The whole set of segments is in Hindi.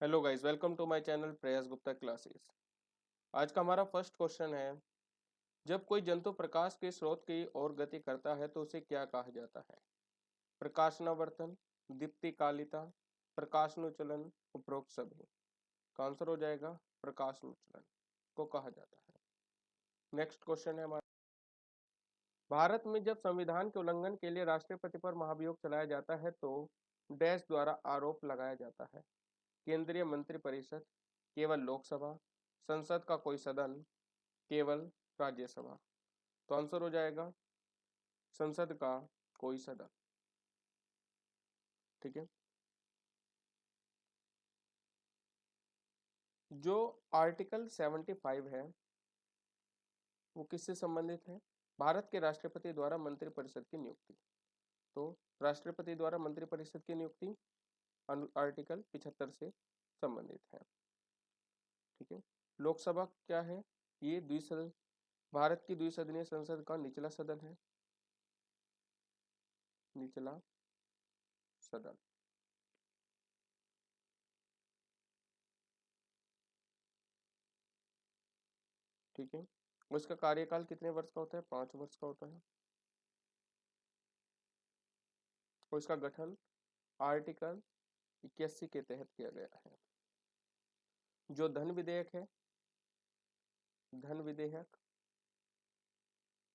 Hello guys, welcome to my channel Prayas Gupta classes. आज का हमारा फर्स्ट क्वेश्चन है, जब कोई जंतु प्रकाश के स्रोत की ओर गति करता है तो उसे क्या कहा जाता है? प्रकाशनावर्तन, दीप्तिकालिता, प्रकाशनुचलन, उपरोक्त सभी। तो आंसर हो जाएगा प्रकाशनुचलन को कहा जाता है। नेक्स्ट क्वेश्चन है हमारा, भारत में जब संविधान के उल्लंघन के लिए राष्ट्रपति पर महाभियोग चलाया जाता है तो डैश द्वारा आरोप लगाया जाता है? केंद्रीय मंत्रिपरिषद, केवल लोकसभा, संसद का कोई सदन, केवल राज्यसभा। तो आंसर हो जाएगा संसद का कोई सदन। ठीक है। जो आर्टिकल 75 है वो किससे संबंधित है? भारत के राष्ट्रपति द्वारा मंत्रिपरिषद की नियुक्ति। तो राष्ट्रपति द्वारा मंत्रिपरिषद की नियुक्ति आर्टिकल 75 से संबंधित है। ठीक है। लोकसभा क्या है? ये द्विसदन, भारत की द्विसदनीय संसद का निचला सदन है, निचला सदन। ठीक है। उसका कार्यकाल कितने वर्ष का होता है? 5 वर्ष का होता है। और इसका गठन आर्टिकल 81 के तहत किया गया है। जो धन विधेयक है, धन विधेयक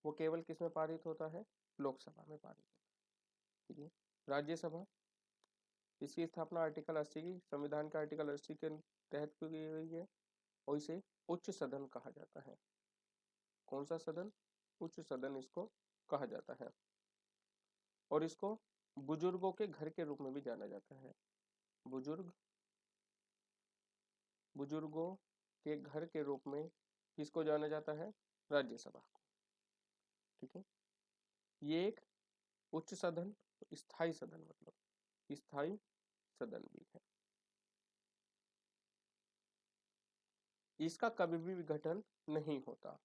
वो केवल किस में पारित होता है? लोकसभा में पारित होता है। ठीक है। राज्यसभा, इसकी स्थापना आर्टिकल 80 की संविधान के आर्टिकल 80 के तहत की गई है और इसे उच्च सदन कहा जाता है। कौन सा सदन? उच्च सदन इसको कहा जाता है। और इसको बुजुर्गों के घर के रूप में भी जाना जाता है। बुजुर्गों के घर के रूप में किसको जाना जाता है? राज्यसभा को। ठीक है। ये एक उच्च सदन, स्थायी सदन, मतलब स्थायी सदन भी है। इसका कभी भी विघटन नहीं होता।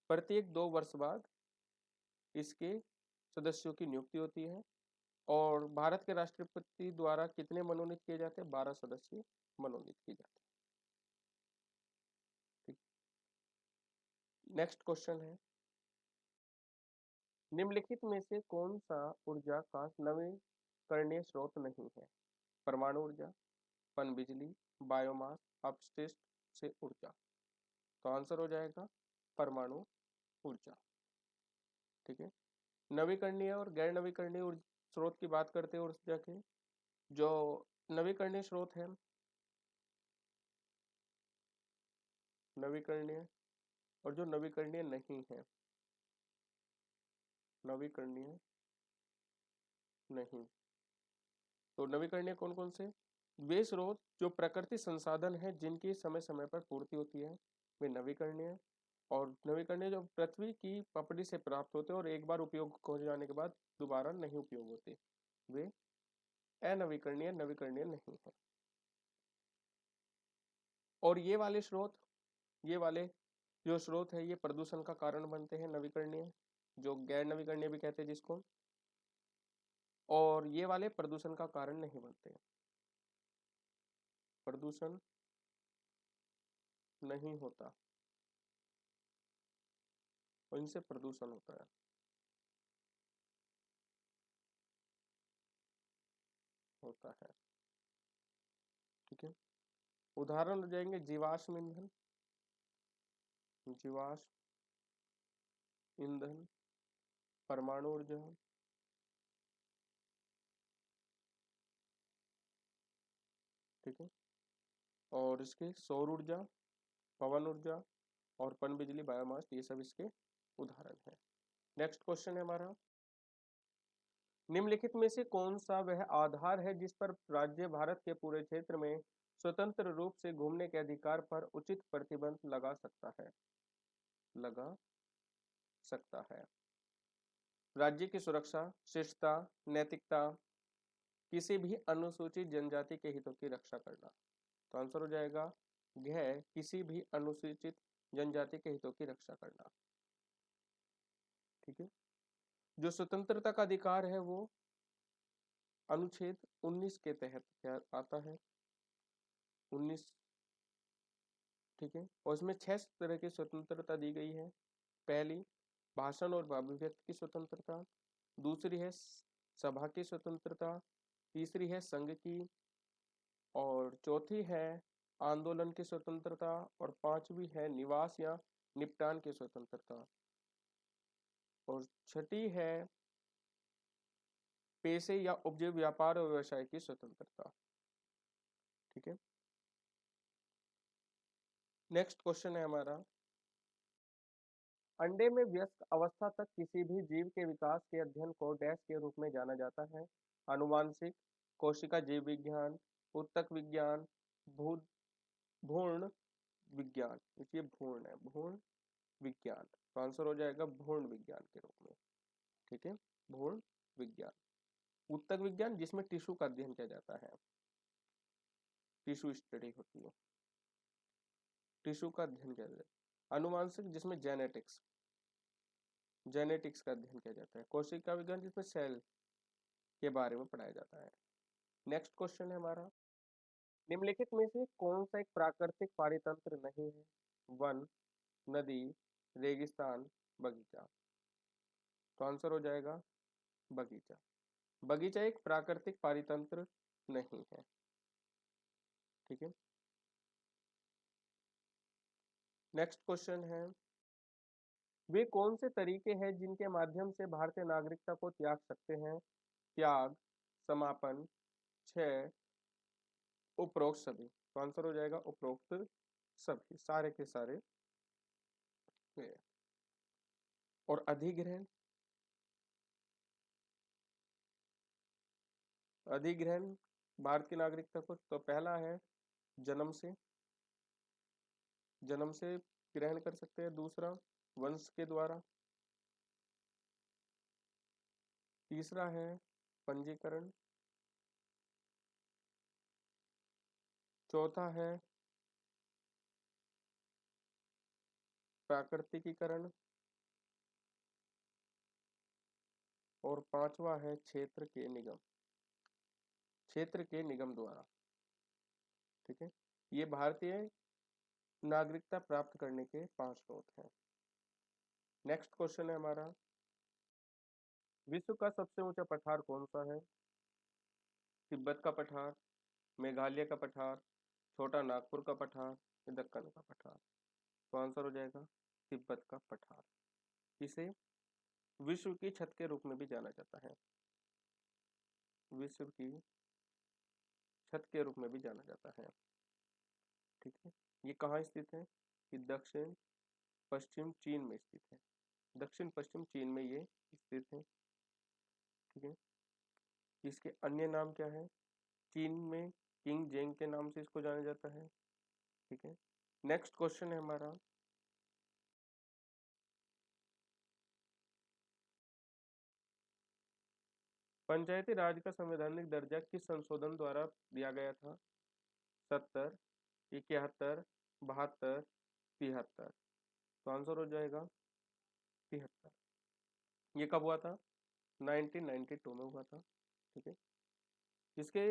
प्रत्येक 2 वर्ष बाद इसके सदस्यों की नियुक्ति होती है। और भारत के राष्ट्रपति द्वारा कितने मनोनीत किए जाते हैं? 12 सदस्य मनोनीत किए जाते हैं। ठीक। नेक्स्ट क्वेश्चन है, निम्नलिखित में से कौन सा ऊर्जा का नवीकरणीय स्रोत नहीं है? परमाणु ऊर्जा, पनबिजली, बायोमास, अपशिष्ट से ऊर्जा। तो आंसर हो जाएगा परमाणु ऊर्जा। ठीक है। नवीकरणीय और गैर नवीकरणीय स्रोत की बात करते हैं ऊर्जा के। जो नवीकरणीय स्रोत है, नवीकरणीय, और जो नवीकरणीय नहीं है, नवीकरणीय नहीं, तो नवीकरणीय कौन कौन से? वे स्रोत जो प्रकृति संसाधन है जिनकी समय समय पर पूर्ति होती है, वे नवीकरणीय। और नवीकरणीय जो पृथ्वी की पपड़ी से प्राप्त होते हैं और एक बार उपयोग हो जाने के बाद दोबारा नहीं उपयोग होते, वे अनवीकरणीय, नवीकरणीय नहीं है। और ये वाले स्रोत, ये वाले जो स्रोत है ये प्रदूषण का कारण बनते हैं, नवीकरणीय, जो गैर नवीकरणीय भी कहते हैं जिसको। और ये वाले प्रदूषण का कारण नहीं बनते, प्रदूषण नहीं होता और इनसे प्रदूषण होता है, होता है। ठीक है। उदाहरण हो जाएंगे जीवाश्म ईंधन, जीवाश्म ईंधन, परमाणु ऊर्जा, ठीक है, और इसके सौर ऊर्जा, पवन ऊर्जा और पनबिजली, बायोमास, ये सब इसके उदाहरण है। नेक्स्ट क्वेश्चन है हमारा, निम्नलिखित में से कौन सा वह आधार है जिस पर राज्य भारत के पूरे क्षेत्र में स्वतंत्र रूप से घूमने के अधिकार पर उचित प्रतिबंध लगा सकता है? लगा सकता है। राज्य की सुरक्षा, शिष्टता, नैतिकता, किसी भी अनुसूचित जनजाति के हितों की रक्षा करना। तो आंसर हो जाएगा घ, किसी भी अनुसूचित जनजाति के हितों की रक्षा करना। ठीक है। जो स्वतंत्रता का अधिकार है वो अनुच्छेद 19 के तहत क्या आता है? 19, ठीक है। और इसमें 6 तरह की स्वतंत्रता दी गई है। पहली, भाषण और अभिव्यक्ति की स्वतंत्रता। दूसरी है सभा की स्वतंत्रता। तीसरी है संघ की। और चौथी है आंदोलन की स्वतंत्रता। और पांचवी है निवास या निपटान की स्वतंत्रता। और छठी है पेशे या उपजीव व्यापार और व्यवसाय की स्वतंत्रता। ठीक है। नेक्स्ट क्वेश्चन है हमारा, अंडे में वयस्क अवस्था तक किसी भी जीव के विकास के अध्ययन को डैश के रूप में जाना जाता है? आनुवांशिक, कोशिका जीव विज्ञान, ऊतक विज्ञान, भू भ्रूण विज्ञान। ये भ्रूण है, भ्रूण विज्ञान। तो आंसर हो जाएगा भ्रूण विज्ञान के रूप में। ठीक है, भ्रूण विज्ञान। ऊतक विज्ञान जिसमें टिश्यू का अध्ययन किया जाता है, टिश्यू स्टडी होती है, टिश्यू का अध्ययन किया जाता है। आनुवांशिक जिसमें जेनेटिक्स, जेनेटिक्स का अध्ययन किया जाता है। कोशिका विज्ञान जिसमें सेल के बारे में पढ़ाया जाता है। नेक्स्ट क्वेश्चन है हमारा, निम्नलिखित में से कौन सा एक प्राकृतिक पारितंत्र नहीं है? वन, नदी, रेगिस्तान, बगीचा। तो आंसर हो जाएगा बगीचा। बगीचा एक प्राकृतिक पारितंत्र नहीं है। ठीक है। नेक्स्ट क्वेश्चन है, वे कौन से तरीके हैं जिनके माध्यम से भारतीय नागरिकता को त्याग सकते हैं? त्याग, समापन, क्षय, उपरोक्त सभी। तो आंसर हो जाएगा उपरोक्त सभी, सारे के सारे। और अधिग्रहण, अधिग्रहण भारत की नागरिकता को, तो पहला है जन्म से, जन्म से ग्रहण कर सकते हैं। दूसरा वंश के द्वारा। तीसरा है पंजीकरण। चौथा है प्राकृतिकीकरण। और पांचवा है क्षेत्र के निगम, क्षेत्र के निगम द्वारा। ठीक है, ये भारतीय नागरिकता प्राप्त करने के 5 स्रोत हैं। नेक्स्ट क्वेश्चन है हमारा, विश्व का सबसे ऊंचा पठार कौन सा है? तिब्बत का पठार, मेघालय का पठार, छोटा नागपुर का पठार, दक्कन का पठार। तो आंसर हो जाएगा तिब्बत का पठार। इसे विश्व की छत के रूप में भी जाना जाता है, विश्व की छत के रूप में भी जाना जाता है। ठीक है, ये कहाँ स्थित है? ये दक्षिण पश्चिम चीन में स्थित है, दक्षिण पश्चिम चीन में ये स्थित है। ठीक है, इसके अन्य नाम क्या है? चीन में किंग जेंग के नाम से इसको जाना जाता है। ठीक है। नेक्स्ट क्वेश्चन है हमारा, पंचायती राज का संवैधानिक दर्जा किस संशोधन द्वारा दिया गया था? 70, 71, 72, 73। तो आंसर हो जाएगा 73। ये कब हुआ था? 1992 में हुआ था। ठीक है, इसके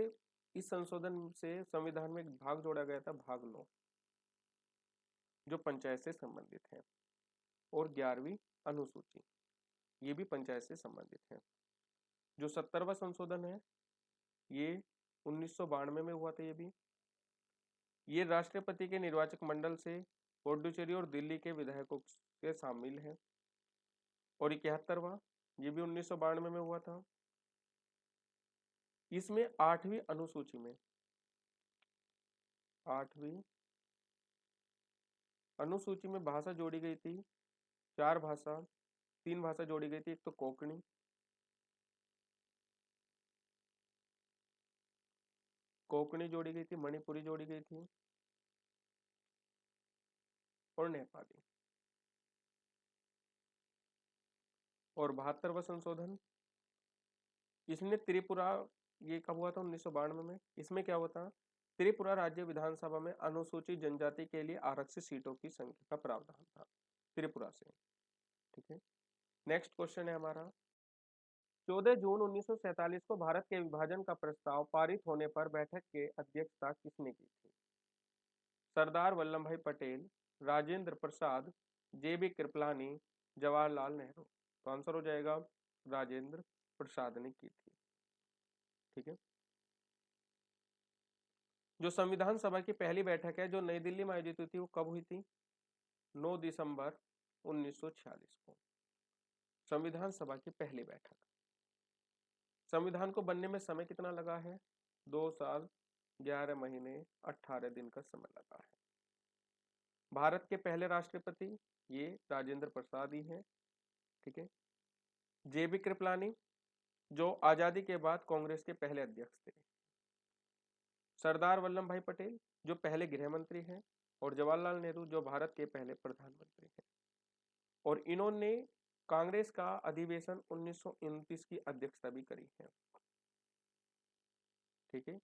इस संशोधन से संविधान में एक भाग जोड़ा गया था, भाग 9, जो पंचायत से संबंधित है। और 11वीं अनुसूची, ये भी पंचायत से संबंधित है। जो 70वां संशोधन है, ये 1992 में हुआ था। ये राष्ट्रपति के निर्वाचक मंडल से पुडुचेरी और दिल्ली के विधायकों के शामिल है। और 71वां, ये भी 1992 में हुआ था। इसमें 8वीं अनुसूची में, 8वीं अनुसूची में भाषा जोड़ी गई थी, 4 भाषा, 3 भाषा जोड़ी गई थी। एक तो कोंकणी, कोंकणी जोड़ी गई थी, मणिपुरी जोड़ी गई थी, और नेपाली। और 72वां संशोधन, इसने त्रिपुरा, ये कब हुआ था? 1992 में। इसमें क्या हुआ था? त्रिपुरा राज्य विधानसभा में अनुसूचित जनजाति के लिए आरक्षित सीटों की संख्या का प्रावधान था, त्रिपुरा से। ठीक है। नेक्स्ट क्वेश्चन है हमारा, 14 जून 1947 को भारत के विभाजन का प्रस्ताव पारित होने पर बैठक के अध्यक्षता किसने की थी? सरदार वल्लभ भाई पटेल, राजेंद्र प्रसाद, जे.बी. कृपलानी, जवाहरलाल नेहरू। तो आंसर हो जाएगा राजेंद्र प्रसाद ने की थी। ठीक है। जो संविधान सभा की पहली बैठक है जो नई दिल्ली में आयोजित हुई थी वो कब हुई थी? 9 दिसंबर 1946 को संविधान सभा की पहली बैठक। संविधान को बनने में समय कितना लगा है? 2 साल 11 महीने 18 दिन का समय लगा है। भारत के पहले राष्ट्रपति ये राजेंद्र प्रसाद ही हैं। ठीक है। जे.बी. कृपलानी जो आजादी के बाद कांग्रेस के पहले अध्यक्ष थे। सरदार वल्लभ भाई पटेल जो पहले गृह मंत्री हैं और जवाहरलाल नेहरू जो भारत के पहले प्रधानमंत्री हैं और इन्होंने कांग्रेस का अधिवेशन 1929 की अध्यक्षता भी करी है। ठीक है।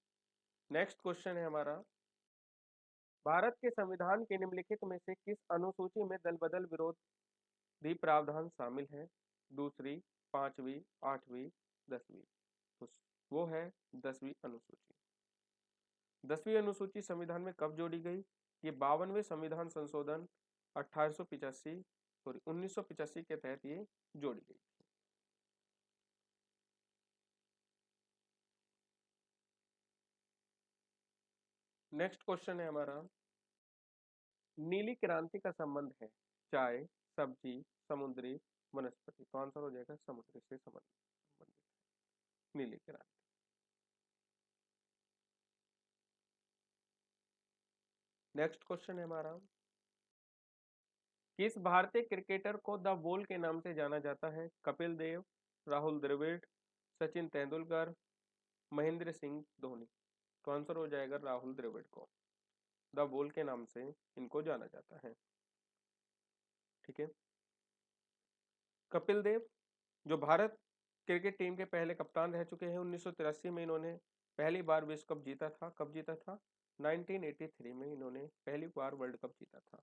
नेक्स्ट क्वेश्चन है हमारा, भारत के संविधान के निम्नलिखित में से किस अनुसूची में दल बदल विरोधी प्रावधान शामिल है? दूसरी, 5वीं, 8वीं, 10वीं। तो वो है 10वीं अनुसूची। 10वीं अनुसूची संविधान में कब जोड़ी गई? ये 52वें संविधान संशोधन 1985 के तहत ये जोड़ी गई। नेक्स्ट क्वेश्चन है हमारा, नीली क्रांति का संबंध है चाय, सब्जी, समुद्री, वनस्पति। तो आंसर हो जाएगा समुद्री से संबंधित नीली क्रांति। नेक्स्ट क्वेश्चन है हमारा, किस भारतीय क्रिकेटर को द वॉल के नाम से जाना जाता है? कपिल देव, राहुल द्रविड़, सचिन तेंदुलकर, महेंद्र सिंह धोनी। तो आंसर हो जाएगा राहुल द्रविड़ को द वॉल के नाम से इनको जाना जाता है। ठीक है। कपिल देव जो भारत क्रिकेट टीम के पहले कप्तान रह चुके हैं, 1983 में इन्होंने पहली बार विश्व कप जीता था। कब जीता था? 1983 में इन्होंने पहली बार वर्ल्ड कप जीता था।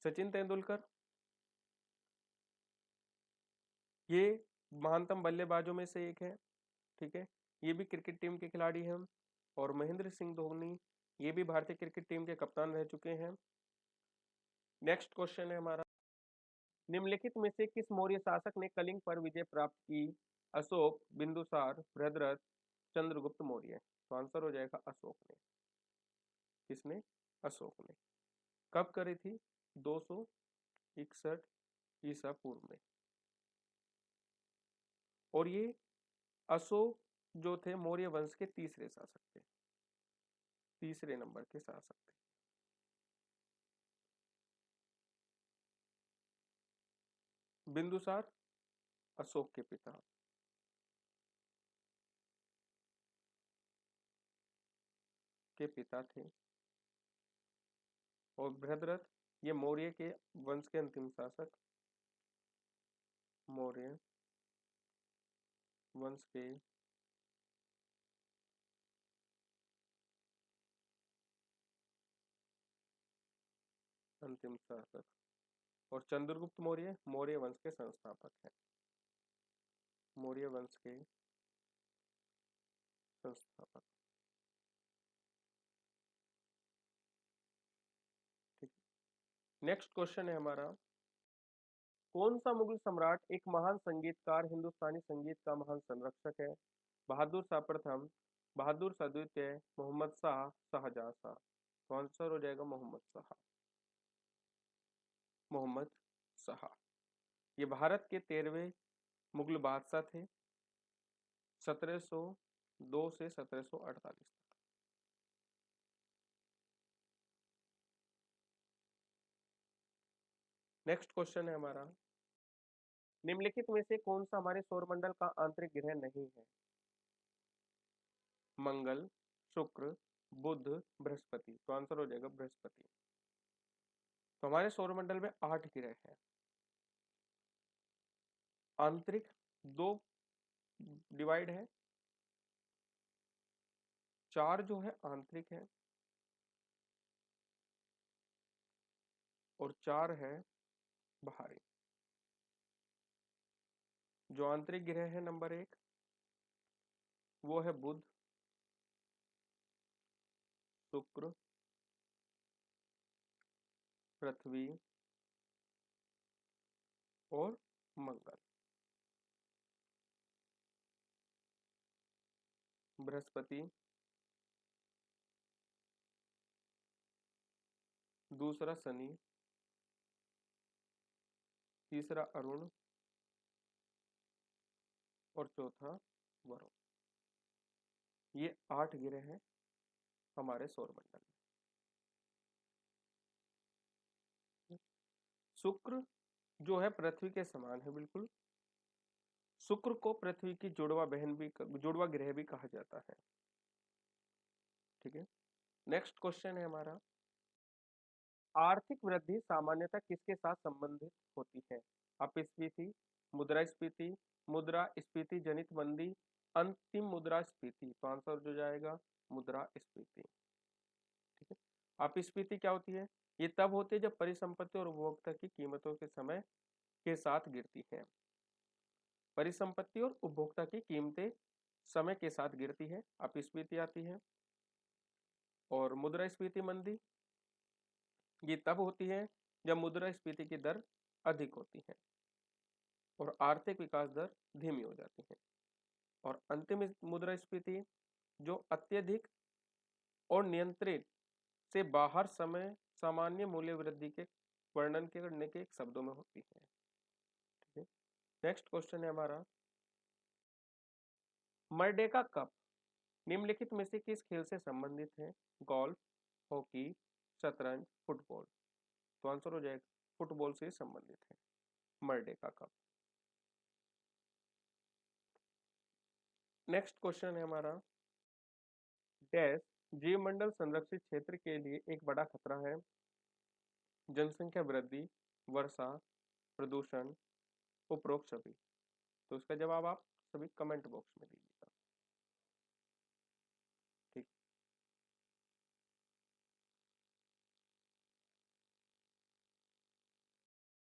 सचिन तेंदुलकर ये महानतम बल्लेबाजों में से एक है। ठीक है। ये भी क्रिकेट टीम के खिलाड़ी हैं। और महेंद्र सिंह धोनी ये भी भारतीय क्रिकेट टीम के कप्तान रह चुके हैं। नेक्स्ट क्वेश्चन है हमारा, निम्नलिखित में से किस मौर्य शासक ने कलिंग पर विजय प्राप्त की? अशोक, बिंदुसार, बृहद्रथ, चंद्रगुप्त मौर्य। तो आंसर हो जाएगा अशोक ने। किसने? अशोक ने। कब करी थी? 261 ईसा पूर्व में। और ये अशोक जो थे मौर्य वंश के तीसरे शासक थे, तीसरे नंबर के शासक थे। बिंदुसार अशोक के पिता। थे और बृहद्रथ ये मौर्य के वंश के अंतिम शासक, मौर्य वंश के अंतिम शासक। और चंद्रगुप्त मौर्य मौर्य वंश के संस्थापक हैं। मौर्य वंश के संस्थापक। ठीक। नेक्स्ट क्वेश्चन है हमारा, कौन सा मुगल सम्राट एक महान संगीतकार, हिंदुस्तानी संगीत का महान संरक्षक है? बहादुर शाह प्रथम, बहादुर शाह द्वितीय, मोहम्मद शाह, शाहजहां शाह। तो आंसर हो जाएगा मोहम्मद शाह। मोहम्मद शाह ये भारत के 13वें मुगल बादशाह थे, 1702 से 1748 तक। नेक्स्ट क्वेश्चन है हमारा, निम्नलिखित में से कौन सा हमारे सौरमंडल का आंतरिक ग्रह नहीं है? मंगल, शुक्र, बुध, बृहस्पति। तो आंसर हो जाएगा बृहस्पति। तो हमारे सौरमंडल में 8 ग्रह हैं। आंतरिक 2 डिवाइड है, 4 जो है आंतरिक है और 4 है बाहरी। जो आंतरिक ग्रह है नंबर 1 वो है बुध, शुक्र, पृथ्वी और मंगल। बृहस्पति, दूसरा शनि, तीसरा अरुण और चौथा वरुण। ये 8 ग्रह हैं हमारे सौरमंडल में। शुक्र जो है पृथ्वी के समान है बिल्कुल। शुक्र को पृथ्वी की जुड़वा ग्रह भी कहा जाता है। ठीक है, नेक्स्ट क्वेश्चन है हमारा, आर्थिक वृद्धि सामान्यतः किसके साथ संबंधित होती है? अपस्फीति, मुद्रास्फीति, मुद्रास्फीति जनित मंदी, अंतिम मुद्रास्फीति। तो आंसर जो जाएगा मुद्रास्फीति। ठीक है, अपस्फीति क्या होती है? ये तब होती है जब परिसंपत्ति और उपभोक्ता की कीमतों के समय के साथ गिरती है। परिसंपत्ति और उपभोक्ता की कीमतें समय के साथ गिरती है, अपस्फीति आती है। और मुद्रास्फीति मंदी ये तब होती है जब मुद्रास्फीति की दर अधिक होती है और आर्थिक विकास दर धीमी हो जाती है। और अंतिम मुद्रास्फीति जो अत्यधिक और नियंत्रित से बाहर समय सामान्य मूल्य वृद्धि के वर्णन करने के शब्दों में होती है। ठीक है, नेक्स्ट क्वेश्चन है हमारा, मर्डेका कप निम्नलिखित में से किस खेल से संबंधित है? गोल्फ, हॉकी, शतरंज, फुटबॉल। तो आंसर हो जाएगा फुटबॉल से संबंधित है मर्डेका कप। नेक्स्ट क्वेश्चन है हमारा, डैश जीवमंडल संरक्षित क्षेत्र के लिए एक बड़ा खतरा है? जनसंख्या वृद्धि, वर्षा, प्रदूषण, उपरोक्त सभी। तो इसका जवाब आप सभी कमेंट बॉक्स में दीजिए।